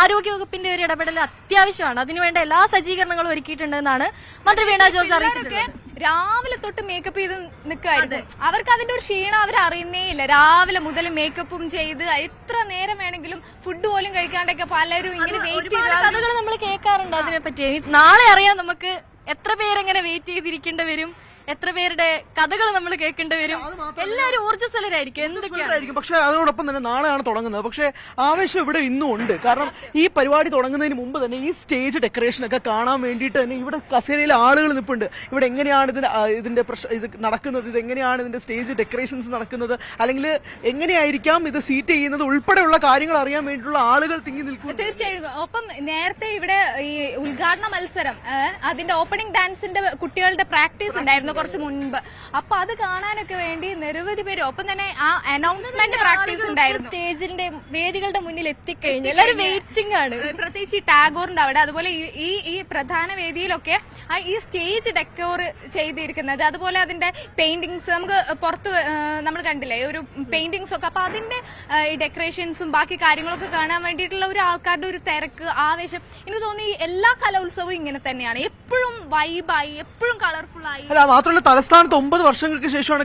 ആരോഗ്യവകുപ്പിന്റെ ഒരു ഇടപെടൽ അത്യാവശ്യമാണ്. അതിനുവേണ്ട എല്ലാ സജ്ജീകരണങ്ങളും ഒരുക്കിയിട്ടുണ്ടെന്നാണ് മന്ത്രി വീണ ജോർജ് അറിയിച്ചിട്ടുള്ളത്. രാവിലെ തൊട്ട് മേക്കപ്പ് ചെയ്ത് നിൽക്കായിരുന്നു. അവർക്ക് അതിന്റെ ഒരു ക്ഷീണം അവർ അറിയുന്നേ ഇല്ല. രാവിലെ മുതൽ മേക്കപ്പും ചെയ്ത് എത്ര നേരം വേണമെങ്കിലും ഫുഡ് പോലും കഴിക്കാണ്ടൊക്കെ പലരും ഇങ്ങനെ വെയിറ്റ് ചെയ്ത് കഥകൾ നമ്മൾ കേൾക്കാറുണ്ട് അതിനെപ്പറ്റി. നാളെ അറിയാം നമുക്ക് എത്ര പേരെങ്ങനെ വെയിറ്റ് ചെയ്തിരിക്കേണ്ടി വരും, എത്ര പേരുടെ കഥകൾ നമ്മൾ കേൾക്കേണ്ടി വരും. എല്ലാവരും ഊർജ്ജസ്വലരായിരിക്കും, എന്തൊക്കെയാണ്. പക്ഷെ അതോടൊപ്പം തന്നെ നാളെയാണ് തുടങ്ങുന്നത്. പക്ഷെ ആവേശം ഇവിടെ ഇന്നും ഉണ്ട്. കാരണം ഈ പരിപാടി തുടങ്ങുന്നതിന് മുമ്പ് തന്നെ ഈ സ്റ്റേജ് ഡെക്കറേഷൻ ഒക്കെ കാണാൻ വേണ്ടിയിട്ട് തന്നെ ഇവിടെ കസേരയിലെ ആളുകൾ നിൽപ്പുണ്ട്. ഇവിടെ എങ്ങനെയാണ് ഇതിന്റെ ഇത് നടക്കുന്നത്, ഇത് എങ്ങനെയാണ് ഇതിന്റെ സ്റ്റേജ് ഡെക്കറേഷൻസ് നടക്കുന്നത്, അല്ലെങ്കിൽ എങ്ങനെയായിരിക്കാം ഇത് സീറ്റ് ചെയ്യുന്നത് ഉൾപ്പെടെയുള്ള കാര്യങ്ങൾ അറിയാൻ വേണ്ടിയിട്ടുള്ള ആളുകൾ തിങ്ങി നിൽക്കും. തീർച്ചയായും. ഒപ്പം നേരത്തെ ഇവിടെ ഈ ഉദ്ഘാടന മത്സരം, അതിന്റെ ഓപ്പണിംഗ് ഡാൻസിന്റെ കുട്ടികളുടെ പ്രാക്ടീസ് ഉണ്ടായിരുന്നു. കുറച്ച് മുൻപ്. അപ്പൊ അത് കാണാനൊക്കെ വേണ്ടി നിരവധി പേര്, ഒപ്പം തന്നെ ആ അനൗൺസ്മെന്റ് പ്രാക്ടീസ് ഉണ്ടായിരുന്നു. സ്റ്റേജിന്റെ വേദികളുടെ മുന്നിൽ എത്തിക്കഴിഞ്ഞു എല്ലാവരും വെയിറ്റിംഗ് ആണ്. പ്രത്യേകിച്ച് ഈ ടാഗോറിന്റെ അവിടെ, അതുപോലെ ഈ പ്രധാന വേദിയിലൊക്കെ ഈ സ്റ്റേജ് ഡെക്കോർ ചെയ്തിരിക്കുന്നത്, അതുപോലെ അതിന്റെ പെയിന്റിങ്സ് നമുക്ക് പുറത്ത് നമ്മൾ കണ്ടില്ലേ ഒരു പെയിന്റിങ്സ് ഒക്കെ. അപ്പൊ അതിന്റെ ഡെക്കറേഷൻസും ബാക്കി കാര്യങ്ങളൊക്കെ കാണാൻ വേണ്ടിയിട്ടുള്ള ഒരു ആൾക്കാരുടെ ഒരു തിരക്ക്, ആവേശം. എനിക്ക് തോന്നി എല്ലാ കലോത്സവവും ഇങ്ങനെ തന്നെയാണ്, എപ്പോഴും വൈബായി, എപ്പോഴും കളർഫുൾ ആയി. അല്ല, മാത്രമല്ല തലസ്ഥാനത്ത് 9 വർഷങ്ങൾക്ക് ശേഷമാണ്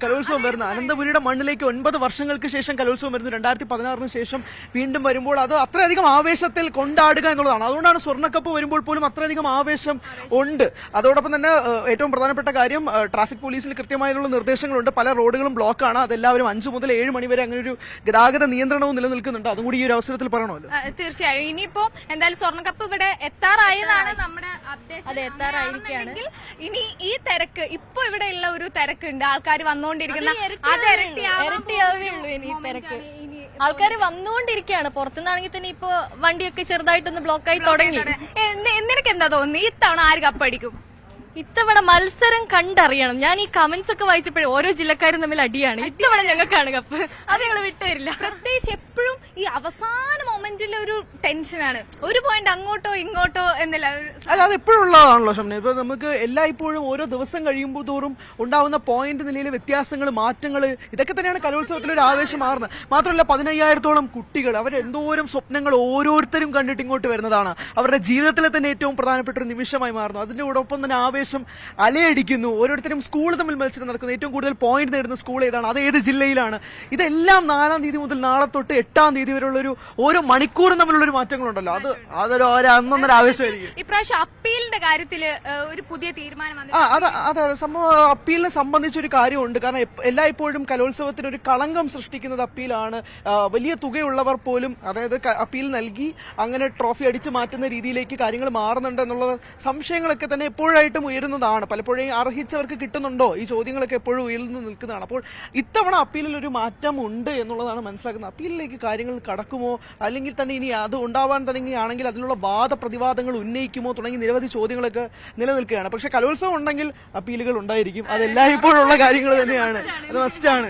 കലോത്സവം വരുന്നത്. അനന്തപുരിയുടെ മണ്ണിലേക്ക് 9 വർഷങ്ങൾക്ക് ശേഷം കലോത്സവം വരുന്നു. 2016 ശേഷം വീണ്ടും വരുമ്പോൾ അത് അത്രയധികം ആവേശത്തിൽ കൊണ്ടാടുക എന്നുള്ളതാണ്. അതുകൊണ്ടാണ് സ്വർണ്ണക്കപ്പ് വരുമ്പോൾ പോലും അത്രയധികം ആവേശം ഉണ്ട്. അതോടൊപ്പം തന്നെ ഏറ്റവും പ്രധാനപ്പെട്ട കാര്യം, ട്രാഫിക് പോലീസിന് കൃത്യമായുള്ള നിർദ്ദേശങ്ങളുണ്ട്. പല റോഡുകളും ബ്ലോക്കാണ്. അതെല്ലാവരും 5 മുതൽ 7 മണി വരെ അങ്ങനെ ഒരു ഗതാഗത നിയന്ത്രണവും നിലനിൽക്കുന്നുണ്ട്. അതും കൂടി ഈ ഒരു അവസരത്തിൽ പറയണമല്ലോ. തീർച്ചയായും. ഇനിയിപ്പോ എന്തായാലും സ്വർണ്ണക്കപ്പ് ഇവിടെ എത്താറായതാണ് നമ്മുടെ അപ്ഡേഷൻ. എത്താറായിരിക്കുകയാണ്. ഇനി ഈ തിരക്ക്, ഇപ്പൊ ഇവിടെ ഉള്ള ഒരു തിരക്കുണ്ട്, ആൾക്കാർ വന്നുകൊണ്ടിരിക്കുന്ന, അത് ഇരട്ടിയാവേ ഉള്ളൂ ഇനി തിരക്ക്. ആൾക്കാർ വന്നുകൊണ്ടിരിക്കുകയാണ്. പുറത്തുനിന്നാണെങ്കിൽ തന്നെ ഇപ്പൊ വണ്ടിയൊക്കെ ചെറുതായിട്ടൊന്ന് ബ്ലോക്കായി തുടങ്ങി. നിനക്ക് എന്താ തോന്നുന്നു, ഇത്തവണ ആര് കപ്പടിക്കും? ഇത്തവണ മത്സരം കണ്ടറിയണം. ഞാൻ ഈ കമന്റ്സ് ഒക്കെ വായിച്ചപ്പോഴും ഓരോ ജില്ലക്കാരും തമ്മിൽ അടിയാണ്. ഇത്തവണ ഞങ്ങൾക്കാണ് കപ്പ്, അത് ഞങ്ങൾ വിട്ടുതരില്ല. പ്രത്യേകിച്ച് എപ്പോഴും ഈ അവസാന മൊമെന്റിൽ ഒരു ടെൻഷനാണ്, ഒരു പോയിന്റ് അങ്ങോട്ടോ ഇങ്ങോട്ടോ എന്നില്ല. അല്ല, അത് എപ്പോഴും ഉള്ളതാണല്ലോ ഷംന. ഇപ്പൊ നമുക്ക് എല്ലായ്പ്പോഴും ഓരോ ദിവസം കഴിയുമ്പോൾ തോറും ഉണ്ടാവുന്ന പോയിന്റ് നിലയിലെ വ്യത്യാസങ്ങൾ, മാറ്റങ്ങൾ, ഇതൊക്കെ തന്നെയാണ് കലോത്സവത്തിലൊരു ആവേശം മാറുന്നത്. മാത്രമല്ല 15,000-ഓളം കുട്ടികൾ, അവരെന്തോരം സ്വപ്നങ്ങൾ ഓരോരുത്തരും കണ്ടിട്ട് ഇങ്ങോട്ട് വരുന്നതാണ്. അവരുടെ ജീവിതത്തിലെ തന്നെ ഏറ്റവും പ്രധാനപ്പെട്ട ഒരു നിമിഷമായി മാറുന്നു. അതിനോടൊപ്പം തന്നെ ആവേശം അലയടിക്കുന്നു. ഓരോരുത്തരും സ്കൂൾ തമ്മിൽ മത്സരം നടക്കുന്നു. ഏറ്റവും കൂടുതൽ പോയിന്റ് നേടുന്ന സ്കൂൾ ഏതാണ്, അത് ഏത് ജില്ലയിലാണ്, ഇതെല്ലാം 4-ാം തീയതി മുതൽ നാളെ തൊട്ട് 8-ാം തീയതി വരെയുള്ള ഓരോ മണിക്കൂറും തമ്മിലുള്ള മാറ്റങ്ങളുണ്ടല്ലോ. അതൊരു അന്നൊന്നര ആവേശമായിരിക്കും. ഇപ്രാവശ്യം അപ്പീലിന്റെ കാര്യത്തില് ഒരു പുതിയ തീരുമാനം. അതെ, അപ്പീലിനെ സംബന്ധിച്ചൊരു കാര്യമുണ്ട്. കാരണം എല്ലായ്പ്പോഴും കലോത്സവത്തിന് ഒരു കളങ്കം സൃഷ്ടിക്കുന്നത് അപ്പീലാണ്. വലിയ തുകയുള്ളവർ പോലും, അതായത് അപ്പീൽ നൽകി അങ്ങനെ ട്രോഫി അടിച്ചു മാറ്റുന്ന രീതിയിലേക്ക് കാര്യങ്ങൾ മാറുന്നുണ്ട് എന്നുള്ള സംശയങ്ങളൊക്കെ തന്നെ എപ്പോഴായിട്ടും ഉയരുന്നതാണ്. പലപ്പോഴും അർഹിച്ചവർക്ക് കിട്ടുന്നുണ്ടോ, ഈ ചോദ്യങ്ങളൊക്കെ എപ്പോഴും ഉയർന്നു നിൽക്കുന്നതാണ്. അപ്പോൾ ഇത്തവണ അപ്പീലിൽ ഒരു മാറ്റം ഉണ്ട് എന്നുള്ളതാണ് മനസ്സിലാക്കുന്നത്. അപ്പീലിലേക്ക് കാര്യങ്ങൾ കടക്കുമോ, അല്ലെങ്കിൽ തന്നെ ഇനി അത് ഉണ്ടാവാൻ തുടങ്ങിയാണെങ്കിൽ അതിനുള്ള വാദപ്രതിവാദങ്ങൾ ഉന്നയിക്കുമോ തുടങ്ങി നിരവധി ചോദ്യങ്ങളൊക്കെ നിലനിൽക്കുകയാണ്. പക്ഷെ കലോത്സവം ഉണ്ടെങ്കിൽ അപ്പീലുകൾ ഉണ്ടായിരിക്കും. അതെല്ലാം ഇപ്പോഴുള്ള കാര്യങ്ങൾ തന്നെയാണ്, അത് മസ്റ്റാണ്.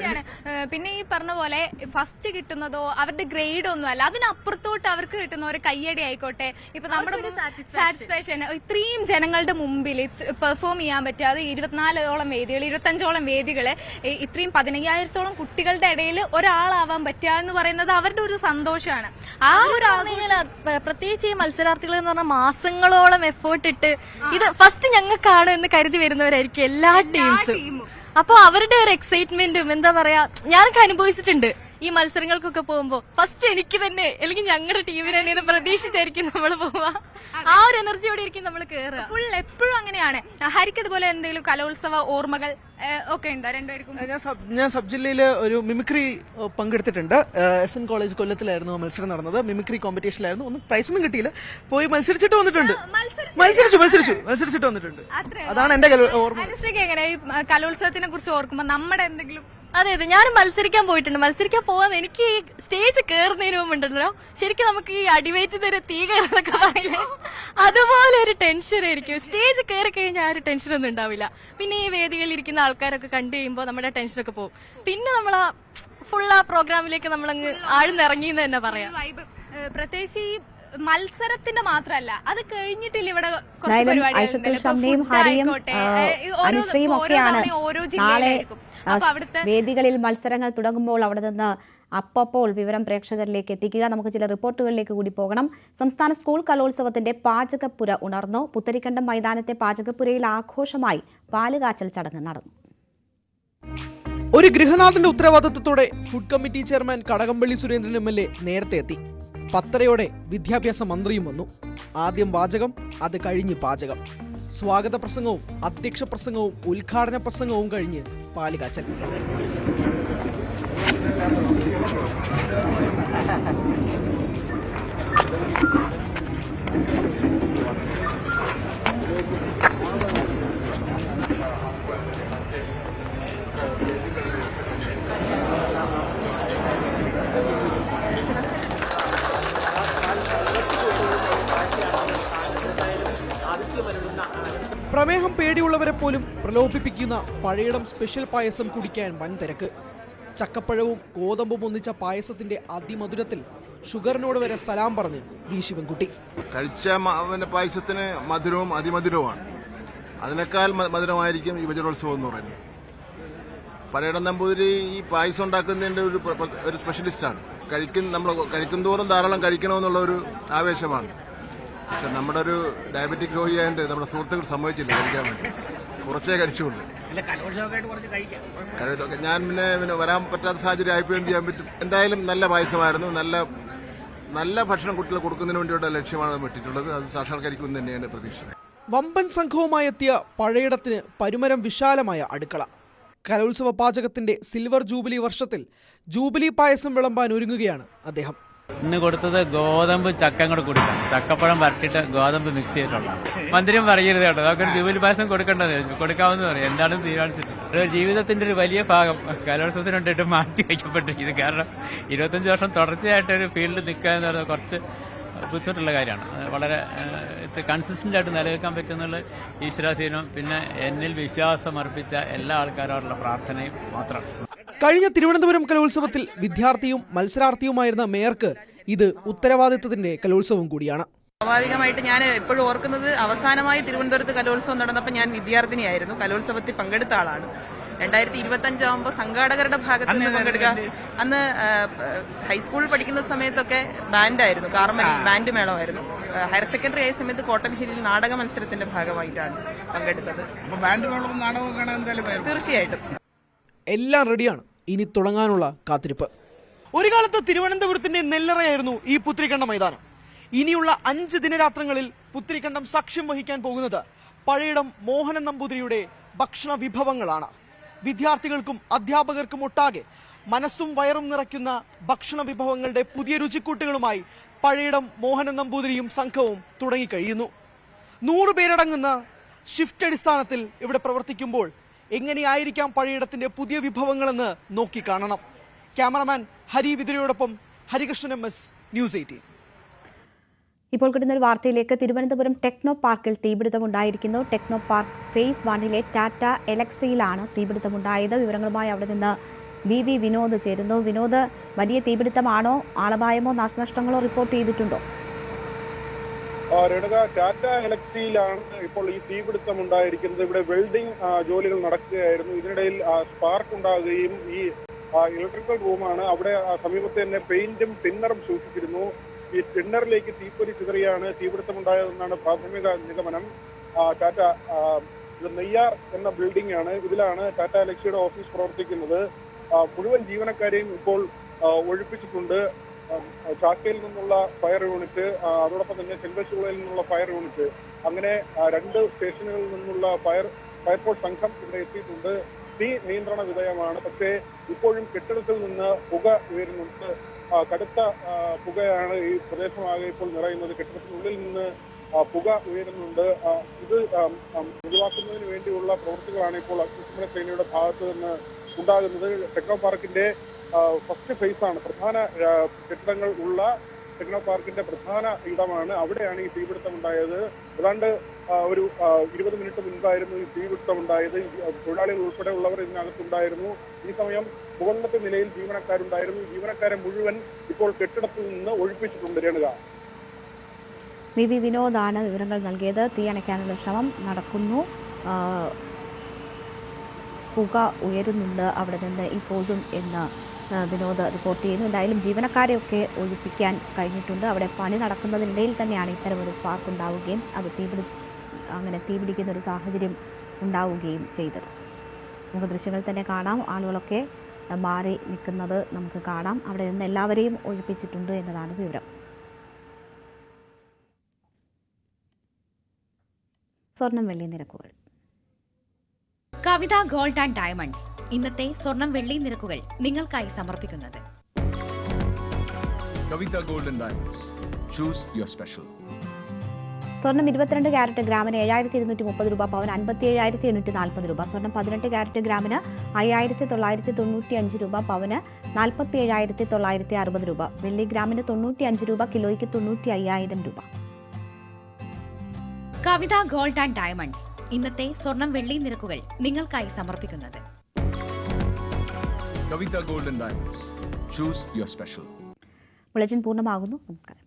പിന്നെ ഈ പറഞ്ഞ പോലെ ഫസ്റ്റ് കിട്ടുന്നതോ അവരുടെ ഗ്രേഡോ ഒന്നും അല്ല, അതിനപ്പുറത്തോട്ട് അവർക്ക് കിട്ടുന്ന ഒരു കയ്യടി ആയിക്കോട്ടെ. ഇപ്പൊ നമ്മുടെ സാറ്റിസ്ഫാക്ഷൻ, ഇത്രയും ജനങ്ങളുടെ മുമ്പിൽ പെർഫോം ചെയ്യാൻ പറ്റാതെ 24ഓളം വേദികൾ, 25ഓളം വേദികള്, ഇത്രയും 15,000-ഓളം കുട്ടികളുടെ ഇടയിൽ ഒരാളാവാൻ പറ്റുക എന്ന് പറയുന്നത് അവരുടെ ഒരു സന്തോഷമാണ്. ആ ഒരു പ്രത്യേകിച്ച് ഈ മത്സരാർത്ഥികൾ എന്ന് പറഞ്ഞാൽ മാസങ്ങളോളം എഫേർട്ട് ഇട്ട് ഇത് ഫസ്റ്റ് ഞങ്ങൾക്കാണ് എന്ന് കരുതി വരുന്നവരായിരിക്കും എല്ലാ ടീംസും. അപ്പൊ അവരുടെ ഒരു എക്സൈറ്റ്മെന്റും എന്താ പറയാ, ഞാനൊക്കെ അനുഭവിച്ചിട്ടുണ്ട്. ഈ മത്സരങ്ങൾക്കൊക്കെ പോകുമ്പോ ഫസ്റ്റ് എനിക്ക് തന്നെ അല്ലെങ്കിൽ ഞങ്ങളുടെ ടീമിന് തന്നെ പ്രതീക്ഷിച്ചായിരിക്കും നമ്മൾ പോവാ. ആ ഒരു എനർജിയോടെ ആയിരിക്കും നമ്മൾ കേറുക. ഫുൾ എപ്പോഴും അങ്ങനെയാണ്. ഹരിക്ക് ഇതുപോലെ എന്തെങ്കിലും കലോത്സവ ഓർമ്മകൾ ഒക്കെ ഉണ്ടോ രണ്ടുപേർക്കും? ഞാൻ സബ് ജില്ലയിൽ ഒരു മിമിക്രി പങ്കെടുത്തിട്ടുണ്ട്. SN കോളേജ് കൊല്ലത്തിലായിരുന്നു മത്സരം നടന്നത്. മിമിക്രി കോമ്പറ്റീഷനിലായിരുന്നു. ഒന്നും പ്രൈസൊന്നും കിട്ടിയില്ല. പോയി മത്സരിച്ചിട്ട് വന്നിട്ടുണ്ട്. മത്സരിച്ചിട്ട് വന്നിട്ടുണ്ട്. അതാണ് എന്റെ ഓർമ്മ. അനുശ്രീക്ക് എങ്ങനെ ഈ കലോത്സവത്തിനെ കുറിച്ച് ഓർക്കുമ്പോ നമ്മുടെ എന്തെങ്കിലും? അതെ, ഞാനും മത്സരിക്കാൻ പോയിട്ടുണ്ട്. മത്സരിക്കാൻ പോകാൻ എനിക്ക് ഈ സ്റ്റേജ് കയറുന്നതിന് മുമ്പുണ്ടല്ലോ, ശരിക്കും നമുക്ക് ഈ അടിവേറ്റ് തരും തീ കയറുന്നൊക്കെ പറയില്ലേ, അതുപോലെ ഒരു ടെൻഷൻ ആയിരിക്കും. സ്റ്റേജ് കയറി കഴിഞ്ഞാൽ ആ ഒരു ടെൻഷനൊന്നും ഉണ്ടാവില്ല. പിന്നെ ഈ വേദികളിൽ ഇരിക്കുന്ന ആൾക്കാരൊക്കെ കണ്ടു കഴിയുമ്പോൾ നമ്മുടെ ടെൻഷനൊക്കെ പോകും. പിന്നെ നമ്മൾ ഫുൾ ആ പ്രോഗ്രാമിലേക്ക് നമ്മളങ്ങ് ആഴ്ന്നിറങ്ങിയെന്ന് തന്നെ പറയാം. പ്രത്യേകിച്ച് ഈ മത്സരത്തിന്റെ മാത്രല്ല, അത് കഴിഞ്ഞിട്ടില്ല ഇവിടെ അനുശ്രീയും ഒക്കെയാണ് നാളെ വേദികളിൽ മത്സരങ്ങൾ തുടങ്ങുമ്പോൾ അവിടെ നിന്ന് അപ്പോൾ വിവരം പ്രേക്ഷകരിലേക്ക് എത്തിക്കുക. നമുക്ക് ചില റിപ്പോർട്ടുകളിലേക്ക് കൂടി പോകണം. സംസ്ഥാന സ്കൂൾ കലോത്സവത്തിന്റെ പാചകപ്പുര ഉണർന്നു. പുത്തരിക്കണ്ടം മൈതാനത്തെ പാചകപ്പുരയിൽ ആഘോഷമായി പാലുകാച്ചൽ ചടങ്ങ് നടന്നു. ഒരു ഗൃഹനാഥന്റെ ഉത്തരവാദിത്വത്തോടെ food committee chairman Kadakampally Surendran MLA നേരത്തെ എത്തി. 10:30 വിദ്യാഭ്യാസ മന്ത്രിയും വന്നു. ആദ്യം വാചകം, അത് കഴിഞ്ഞ് പാചകം. സ്വാഗത പ്രസംഗവും അധ്യക്ഷ പ്രസംഗവും ഉദ്ഘാടന പ്രസംഗവും കഴിഞ്ഞ് പാലുകാച്ചൽ. പ്രമേഹം പേടിയുള്ളവരെ പോലും പ്രലോഭിപ്പിക്കുന്ന പഴയിടം സ്പെഷ്യൽ പായസം കുടിക്കാൻ വൻ തിരക്ക്. ചക്കപ്പഴവും ഗോതമ്പും ഒന്നിച്ച പായസത്തിന്റെ അതിമധുരത്തിൽ ഷുഗറിനോട് വരെ സലാം പറഞ്ഞ് വി ശിവൻകുട്ടി. കഴിച്ച പായസത്തിന് മധുരവും അതിമധുരവുമാണ്. അതിനേക്കാൾ മധുരമായിരിക്കും ഈ വജ്രോത്സവം എന്ന് പറയുന്നത്. പഴയിടം നമ്പൂതിരി ഈ പായസം ഉണ്ടാക്കുന്നതിന്റെ ഒരു സ്പെഷ്യലിസ്റ്റാണ്. നമ്മൾ കഴിക്കുന്തോറും ധാരാളം കഴിക്കണമെന്നുള്ള ഒരു ആവേശമാണ്. പക്ഷെ നമ്മുടെ ഒരു ഡയബറ്റിക് രോഗിയായിട്ട് നമ്മുടെ സുഹൃത്തുക്കൾ സമ്മതിച്ചില്ല കഴിക്കാൻ വേണ്ടി. കുറച്ചേ കഴിച്ചുള്ളൂ. ഞാൻ പിന്നെ വരാൻ പറ്റാത്ത സാഹചര്യം ആയിപ്പോൾ എന്ത് ചെയ്യാൻ പറ്റും. എന്തായാലും നല്ല പായസമായിരുന്നു. നല്ല ഭക്ഷണം കുട്ടികൾ കൊടുക്കുന്നതിന് വേണ്ടിയുള്ള ലക്ഷ്യമാണ് വെട്ടിട്ടുള്ളത്. അത് സാക്ഷാത്കരിക്കുമെന്ന് തന്നെയാണ് പ്രതീക്ഷ. വമ്പൻ സംഘവുമായി എത്തിയ പഴയിടത്തിന് പരുമരം വിശാലമായ അടുക്കള. കലോത്സവ പാചകത്തിന്റെ സിൽവർ ജൂബിലി വർഷത്തിൽ ജൂബിലി പായസം വിളമ്പാൻ ഒരുങ്ങുകയാണ് അദ്ദേഹം. ഇന്ന് കൊടുത്തത് ഗോതമ്പ് ചക്ക കൂടെ കുടിക്കാം. ചക്കപ്പഴം വരട്ടിട്ട് ഗോതമ്പ് മിക്സ് ചെയ്തിട്ടുള്ള മന്ദിരം പറയരുത് കേട്ടോ. അതൊക്കെ ജൂബിലി പായസം കൊടുക്കാമെന്ന് പറയും. എന്താണെന്ന് തീരുമാനിച്ചിട്ടുണ്ട്. ജീവിതത്തിന്റെ ഒരു വലിയ ഭാഗം കലോത്സവത്തിന് വേണ്ടിയിട്ട് മാറ്റി വയ്ക്കപ്പെട്ടിരിക്കുന്നു. കാരണം 25 വർഷം തുടർച്ചയായിട്ട് ഒരു ഫീൽഡിൽ നിൽക്കുക എന്ന് പറയുന്നത് കുറച്ച് ബുദ്ധിമുട്ടുള്ള കാര്യമാണ്. വളരെ കൺസിസ്റ്റന്റ് ആയിട്ട് നിലനിൽക്കാൻ പറ്റുന്നുള്ള ഈശ്വരാധീനം, പിന്നെ എന്നിൽ വിശ്വാസം അർപ്പിച്ച എല്ലാ ആൾക്കാരോടുള്ള പ്രാർത്ഥനയും മാത്രമാണ്. കഴിഞ്ഞ തിരുവനന്തപുരം കലോത്സവത്തിൽ വിദ്യാർത്ഥിയും മത്സരാർത്ഥിയുമായിരുന്ന മേയർക്ക് ഇത് ഉത്തരവാദിത്വത്തിന്റെ കലോത്സവം കൂടിയാണ്. സ്വാഭാവികമായിട്ട് ഞാൻ എപ്പോഴും ഓർക്കുന്നത് അവസാനമായി തിരുവനന്തപുരത്ത് കലോത്സവം നടന്നപ്പോൾ ഞാൻ വിദ്യാർത്ഥിനിയായിരുന്നു. കലോത്സവത്തിൽ പങ്കെടുത്ത ആളാണ്. 2025 ആകുമ്പോൾ സംഘാടകരുടെ ഭാഗത്ത് നിന്ന് പങ്കെടുക്കുക. അന്ന് ഹൈസ്കൂളിൽ പഠിക്കുന്ന സമയത്തൊക്കെ ബാൻഡായിരുന്നു, കാർമൽ ബാൻഡ് മേളമായിരുന്നു. ഹയർ സെക്കൻഡറി ആയ സമയത്ത് കോട്ടൺ ഹില്ലിൽ നാടക മത്സരത്തിന്റെ ഭാഗമായിട്ടാണ് പങ്കെടുത്തത്. തീർച്ചയായിട്ടും എല്ലാം റെഡിയാണ്. ഇനി തുടങ്ങാനുള്ള കാത്തിരിപ്പ്. ഒരു കാലത്ത് തിരുവനന്തപുരത്തിന്റെ നെല്ലറയായിരുന്നു ഈ പുത്രിക്കണ്ട മൈതാനം. ഇനിയുള്ള 5 ദിനരാത്രങ്ങളിൽ പുത്രിക്കണ്ടം സാക്ഷ്യം വഹിക്കാൻ പോകുന്നത് പഴയിടം മോഹനൻ നമ്പൂതിരിയുടെ ഭക്ഷണ വിഭവങ്ങളാണ്. വിദ്യാർത്ഥികൾക്കും അധ്യാപകർക്കും ഒട്ടാകെ മനസ്സും വയറും നിറയ്ക്കുന്ന ഭക്ഷണ വിഭവങ്ങളുടെ പുതിയ രുചിക്കൂട്ടുകളുമായി പഴയിടം മോഹനൻ നമ്പൂതിരിയും സംഘവും തുടങ്ങിക്കഴിയുന്നു. 100 പേരടങ്ങുന്ന ഷിഫ്റ്റ് അടിസ്ഥാനത്തിൽ ഇവിടെ പ്രവർത്തിക്കുമ്പോൾ എങ്ങനെയായിരിക്കാം പഴയിടത്തിന്റെ പുതിയ വിഭവങ്ങളെന്ന് നോക്കിക്കാണണം. ക്യാമറമാൻ ഹരി വിതുരയോടൊപ്പം ഹരികൃഷ്ണൻ MS, ന്യൂസ് 18. ഇപ്പോൾ കിട്ടുന്നൊരു വാർത്തയിലേക്ക്. തിരുവനന്തപുരം ടെക്നോ പാർക്കിൽ തീപിടുത്തമുണ്ടായിരിക്കുന്നു. ടെക്നോ പാർക്ക് ഫേസ് 1 ടാറ്റ എലക്സിയിലാണ് തീപിടുത്തമുണ്ടായത്. വിവരങ്ങളുമായി അവിടെ നിന്ന് വി വിനോദ് ചേരുന്നു. വിനോദ്, വലിയ തീപിടുത്തമാണോ? ആളപായമോ നാശനഷ്ടങ്ങളോ റിപ്പോർട്ട് ചെയ്തിട്ടുണ്ടോ? ടാറ്റ എലക്സിയിലാണ് ഇപ്പോൾ ഈ തീപിടുത്തം ഉണ്ടായിരിക്കുന്നത്. ഇവിടെ വെൽഡിംഗ് ജോലികൾ നടക്കുകയായിരുന്നു. ഇതിനിടയിൽ സ്പാർക്ക് ഉണ്ടാകുകയും ഈ ഇലക്ട്രിക്കൽ റൂമാണ്. അവിടെ സമീപത്ത് തന്നെ പെയിന്റും ടിന്നറും സൂക്ഷിച്ചിരുന്നു. ഈ ടിന്നറിലേക്ക് തീപ്പൊരി ചിതറിയാണ് തീപിടുത്തമുണ്ടായതെന്നാണ് പ്രാഥമിക നിഗമനം. ടാറ്റ ഇത് നെയ്യാർ എന്ന ബിൽഡിംഗ് ആണ്. ഇതിലാണ് ടാറ്റ എലക്സിയുടെ ഓഫീസ് പ്രവർത്തിക്കുന്നത്. മുഴുവൻ ജീവനക്കാരെയും ഇപ്പോൾ ഒഴിപ്പിച്ചിട്ടുണ്ട്. ചാക്കയിൽ നിന്നുള്ള ഫയർ യൂണിറ്റ്, അതോടൊപ്പം തന്നെ ചെങ്കശുളയിൽ നിന്നുള്ള ഫയർ യൂണിറ്റ്, അങ്ങനെ 2 സ്റ്റേഷനുകളിൽ നിന്നുള്ള ഫയർഫോഴ്സ് സംഘം ഇവിടെ എത്തിയിട്ടുണ്ട്. തീ നിയന്ത്രണ വിധേയമാണ്. പക്ഷേ ഇപ്പോഴും കെട്ടിടത്തിൽ നിന്ന് പുക ഉയരുന്നുണ്ട്. കടുത്ത പുകയാണ് ഈ പ്രദേശമാകെ ഇപ്പോൾ നിറയുന്നത്. കെട്ടിടത്തിനുള്ളിൽ നിന്ന് പുക ഉയരുന്നുണ്ട്. ഇത് ഒഴിവാക്കുന്നതിന് വേണ്ടിയുള്ള പ്രവൃത്തികളാണ് ഇപ്പോൾ അഗ്നിശമന സേനയുടെ ഭാഗത്ത് നിന്ന് ഉണ്ടാകുന്നത്. ടെക്നോ പാർക്കിന്റെ ഫസ്റ്റ് ഫേസാണ്. പ്രധാന കെട്ടിടങ്ങൾ ഉള്ള ടെക്നോ പാർക്കിന്റെ പ്രധാന ഇടമാണ്. അവിടെയാണ് ഈ തീപിടുത്തം ഉണ്ടായത്. ഏതാണ്ട് ഒരു 20 മിനിറ്റ് മുൻപായിരുന്നു ഈ തീപിടുത്തം ഉണ്ടായത്. തൊഴിലാളികൾ ഉൾപ്പെടെയുള്ളവർ ഇതിനകത്തുണ്ടായിരുന്നു. ഈ സമയം മുകളിലത്തെ നിലയിൽ ജീവനക്കാരുണ്ടായിരുന്നു. ജീവനക്കാരെ മുഴുവൻ ഇപ്പോൾ കെട്ടിടത്തിൽ നിന്ന് ഒഴിപ്പിച്ചിട്ടുണ്ട്. രേണുക, വി വിനോദാണ് വിവരങ്ങൾ നൽകിയത്. തീ അണയ്ക്കാനുള്ള ശ്രമം നടക്കുന്നു. പുക ഉയരുന്നുണ്ട് അവിടെ നിന്ന് ഇപ്പോഴും എന്ന് വിനോദ് റിപ്പോർട്ട് ചെയ്യുന്നു. എന്തായാലും ജീവനക്കാരെയൊക്കെ ഒഴിപ്പിക്കാൻ കഴിഞ്ഞിട്ടുണ്ട്. അവിടെ പണി നടക്കുന്നതിനിടയിൽ തന്നെയാണ് ഇത്തരമൊരു സ്പാർക്ക് ഉണ്ടാവുകയും അത് തീപിടിക്കുന്ന ഒരു സാഹചര്യം ഉണ്ടാവുകയും ചെയ്തത്. നമുക്ക് ദൃശ്യങ്ങൾ തന്നെ കാണാം. ആളുകളൊക്കെ മാറി നിൽക്കുന്നത് നമുക്ക് കാണാം. അവിടെ നിന്ന് എല്ലാവരെയും ഒഴിപ്പിച്ചിട്ടുണ്ട് എന്നതാണ് വിവരം. സ്വർണം വെള്ളി നിരക്കുകൾ. കവിത ഗോൾഡ് ആൻഡ് ഡയമണ്ട്സ് ഇന്നത്തെ സ്വർണം വെള്ളി നിരക്കുകൾ നിങ്ങൾക്കായി സമർപ്പിക്കുന്നത് Kavitha gold and diamonds. Choose your special. സ്വർണം 22 ക്യാരറ്റ് ഗ്രാമിന് 7230 രൂപ, പവൻ 57,840 രൂപ. സ്വർണം 18 ക്യാരറ്റ് ഗ്രാമിന് 5995 രൂപ, പവന് 47,960 രൂപ. വെള്ളി ഗ്രാമിന് 95 രൂപ, കിലോയ്ക്ക് 95,000 രൂപ. കവിത ഗോൾഡ് ആൻഡ് ഡയമണ്ട്സ് ഇന്നത്തെ സ്വർണം വെള്ളി നിരക്കുകൾ നിങ്ങൾക്കായി സമർപ്പിക്കുന്നത് Kavita Gold and Diamonds. Choose your special. Bulletin പൂർണ്ണമാകുന്നു. നമസ്കാരം.